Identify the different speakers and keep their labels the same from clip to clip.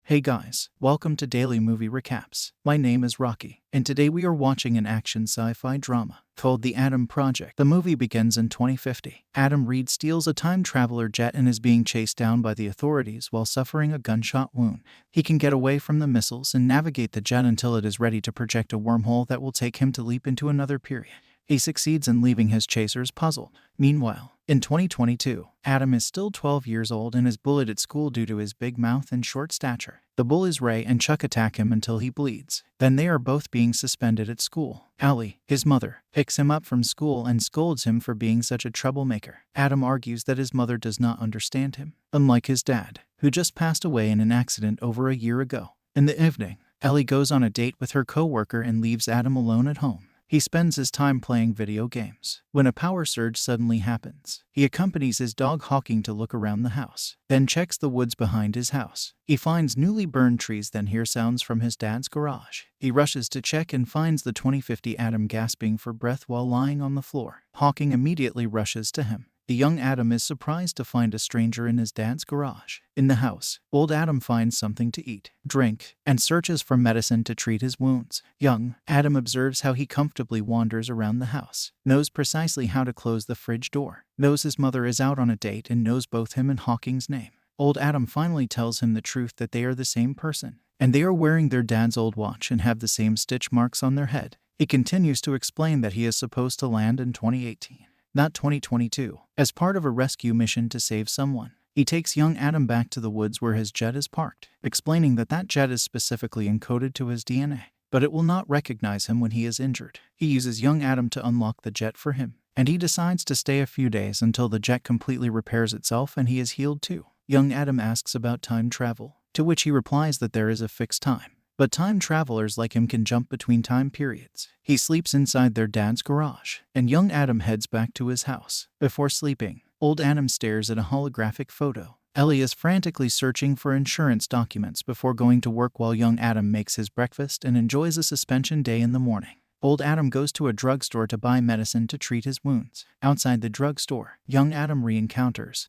Speaker 1: Hey guys, welcome to Daily Movie Recaps. My name is Rocky, and today we are watching an action sci-fi drama called The Adam Project. The movie begins in 2050. Adam Reed steals a time traveler jet and is being chased down by the authorities while suffering a gunshot wound. He can get away from the missiles and navigate the jet until it is ready to project a wormhole that will take him to leap into another period. He succeeds in leaving his chasers puzzled. Meanwhile, in 2022, Adam is still 12 years old and is bullied at school due to his big mouth and short stature. The bullies Ray and Chuck attack him until he bleeds. Then they are both being suspended at school. Allie, his mother, picks him up from school and scolds him for being such a troublemaker. Adam argues that his mother does not understand him, unlike his dad, who just passed away in an accident over a year ago. In the evening, Ellie goes on a date with her co-worker and leaves Adam alone at home. He spends his time playing video games. When a power surge suddenly happens, he accompanies his dog Hawking to look around the house, then checks the woods behind his house. He finds newly burned trees, then hears sounds from his dad's garage. He rushes to check and finds the 2050 Adam gasping for breath while lying on the floor. Hawking immediately rushes to him. The young Adam is surprised to find a stranger in his dad's garage. In the house, old Adam finds something to eat, drink, and searches for medicine to treat his wounds. Young Adam observes how he comfortably wanders around the house, knows precisely how to close the fridge door, knows his mother is out on a date, and knows both him and Hawking's name. Old Adam finally tells him the truth that they are the same person, and they are wearing their dad's old watch and have the same stitch marks on their head. He continues to explain that he is supposed to land in 2018. Not 2022, as part of a rescue mission to save someone. He takes young Adam back to the woods where his jet is parked, explaining that that jet is specifically encoded to his DNA, but it will not recognize him when he is injured. He uses young Adam to unlock the jet for him, and he decides to stay a few days until the jet completely repairs itself and he is healed too. Young Adam asks about time travel, to which he replies that there is a fixed time, but time travelers like him can jump between time periods. He sleeps inside their dad's garage, and young Adam heads back to his house. Before sleeping, old Adam stares at a holographic photo. Ellie is frantically searching for insurance documents before going to work while young Adam makes his breakfast and enjoys a suspension day in the morning. Old Adam goes to a drugstore to buy medicine to treat his wounds. Outside the drugstore, young Adam re-encounters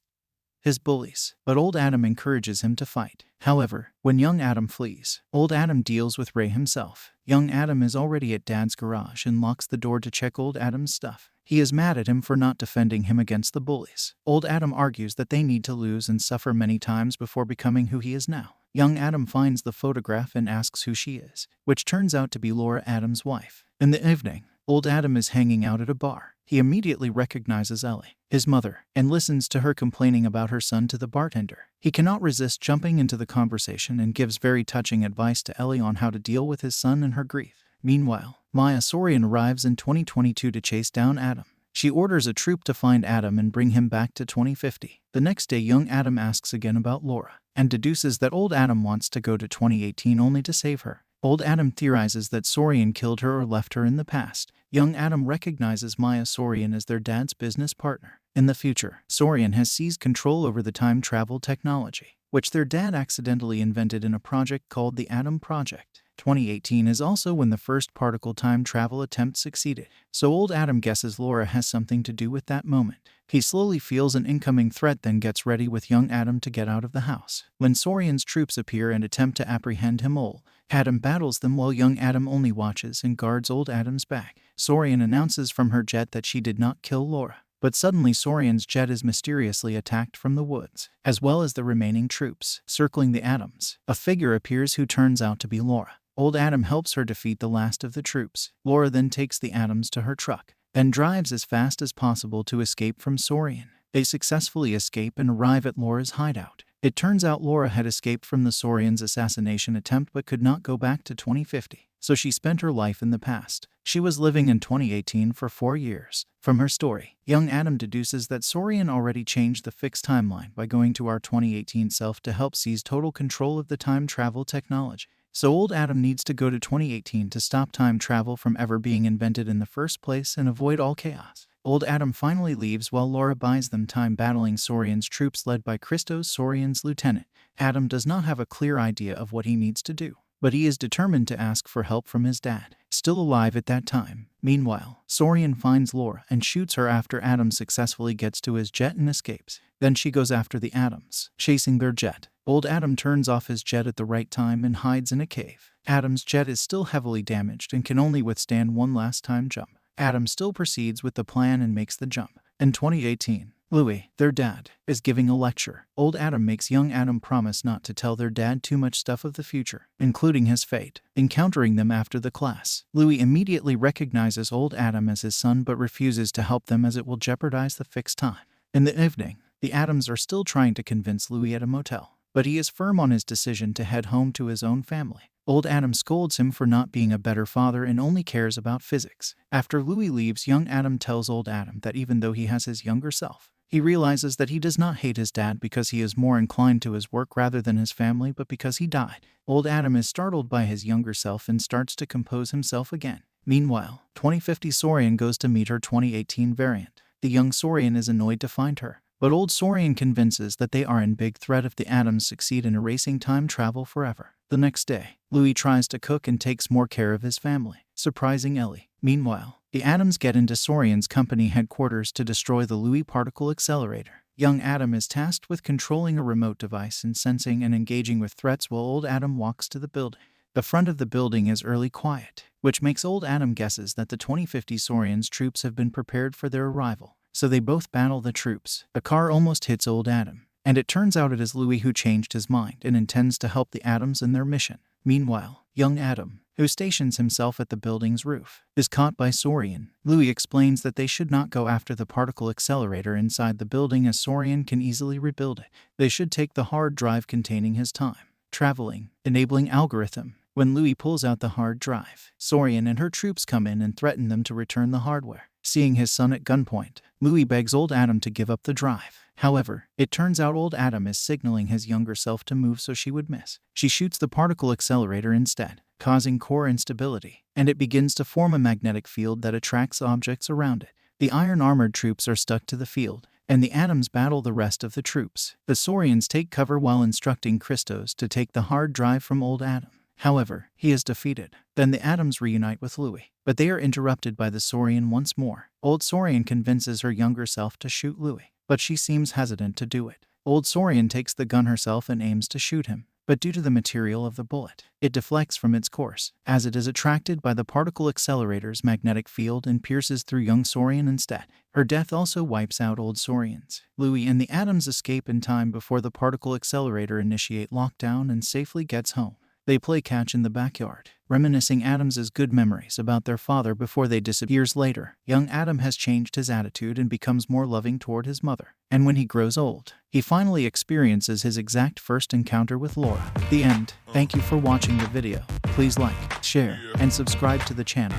Speaker 1: his bullies, but old Adam encourages him to fight. However, when young Adam flees, old Adam deals with Ray himself. Young Adam is already at dad's garage and locks the door to check old Adam's stuff. He is mad at him for not defending him against the bullies. Old Adam argues that they need to lose and suffer many times before becoming who he is now. Young Adam finds the photograph and asks who she is, which turns out to be Laura, Adam's wife. In the evening, old Adam is hanging out at a bar. He immediately recognizes Ellie, his mother, and listens to her complaining about her son to the bartender. He cannot resist jumping into the conversation and gives very touching advice to Ellie on how to deal with his son and her grief. Meanwhile, Maya Sorian arrives in 2022 to chase down Adam. She orders a troop to find Adam and bring him back to 2050. The next day, young Adam asks again about Laura, and deduces that old Adam wants to go to 2018 only to save her. Old Adam theorizes that Sorian killed her or left her in the past. Young Adam recognizes Maya Sorian as their dad's business partner. In the future, Sorian has seized control over the time travel technology, which their dad accidentally invented in a project called the Adam Project. 2018 is also when the first particle time travel attempt succeeded, so old Adam guesses Laura has something to do with that moment. He slowly feels an incoming threat, then gets ready with young Adam to get out of the house. When Sorian's troops appear and attempt to apprehend him, old Adam battles them while young Adam only watches and guards old Adam's back. Sorian announces from her jet that she did not kill Laura, but suddenly Sorian's jet is mysteriously attacked from the woods, as well as the remaining troops. Circling the Adams, a figure appears who turns out to be Laura. Old Adam helps her defeat the last of the troops. Laura then takes the Adams to her truck, then drives as fast as possible to escape from Sorian. They successfully escape and arrive at Laura's hideout. It turns out Laura had escaped from the Sorian's assassination attempt but could not go back to 2050, so she spent her life in the past. She was living in 2018 for 4 years. From her story, young Adam deduces that Sorian already changed the fixed timeline by going to our 2018 self to help seize total control of the time travel technology. So old Adam needs to go to 2018 to stop time travel from ever being invented in the first place and avoid all chaos. Old Adam finally leaves while Laura buys them time battling Sorian's troops led by Christos, Sorian's lieutenant. Adam does not have a clear idea of what he needs to do. but he is determined to ask for help from his dad, still alive at that time. Meanwhile, Sorian finds Laura and shoots her after Adam successfully gets to his jet and escapes. Then she goes after the Adams, chasing their jet. Old Adam turns off his jet at the right time and hides in a cave. Adam's jet is still heavily damaged and can only withstand one last time jump. Adam still proceeds with the plan and makes the jump. In 2018, Louis, their dad, is giving a lecture. Old Adam makes young Adam promise not to tell their dad too much stuff of the future, including his fate. Encountering them after the class, Louis immediately recognizes old Adam as his son but refuses to help them as it will jeopardize the fixed time. In the evening, the Adams are still trying to convince Louis at a motel, but he is firm on his decision to head home to his own family. Old Adam scolds him for not being a better father and only cares about physics. After Louis leaves, young Adam tells old Adam that even though he has his younger self, he realizes that he does not hate his dad because he is more inclined to his work rather than his family, but because he died. Old Adam is startled by his younger self and starts to compose himself again. Meanwhile, 2050 Sorian goes to meet her 2018 variant. The young Sorian is annoyed to find her, but old Sorian convinces that they are in big threat if the Adams succeed in erasing time travel forever. The next day, Louis tries to cook and takes more care of his family, surprising Ellie. Meanwhile, the Adams get into Sorian's company headquarters to destroy the Louis particle accelerator. Young Adam is tasked with controlling a remote device and sensing and engaging with threats while old Adam walks to the building. The front of the building is eerily quiet, which makes old Adam guesses that the 2050 Sorian's troops have been prepared for their arrival. So they both battle the troops. A car almost hits old Adam, and it turns out it is Louis who changed his mind and intends to help the Adams in their mission. Meanwhile, young Adam, who stations himself at the building's roof, is caught by Sorian. Louis explains that they should not go after the particle accelerator inside the building as Sorian can easily rebuild it. They should take the hard drive containing his time traveling, enabling algorithm. When Louis pulls out the hard drive, Sorian and her troops come in and threaten them to return the hardware. Seeing his son at gunpoint, Louis begs old Adam to give up the drive. However, it turns out old Adam is signaling his younger self to move so she would miss. She shoots the particle accelerator instead, causing core instability, and it begins to form a magnetic field that attracts objects around it. The iron-armored troops are stuck to the field, and the Adams battle the rest of the troops. The Sorians take cover while instructing Christos to take the hard drive from old Adam. However, he is defeated. Then the Adams reunite with Louis, but they are interrupted by the Sorian once more. Old Sorian convinces her younger self to shoot Louis, but she seems hesitant to do it. Old Sorian takes the gun herself and aims to shoot him, but due to the material of the bullet, it deflects from its course, as it is attracted by the particle accelerator's magnetic field and pierces through young Sorian instead. Her death also wipes out old Sorians. Louis and the Adams escape in time before the particle accelerator initiate lockdown and safely gets home. They play catch in the backyard, reminiscing Adams's good memories about their father before they disappear. Years later, young Adam has changed his attitude and becomes more loving toward his mother. And when he grows old, he finally experiences his exact first encounter with Laura. The end. Thank you for watching the video. Please like, share, and subscribe to the channel.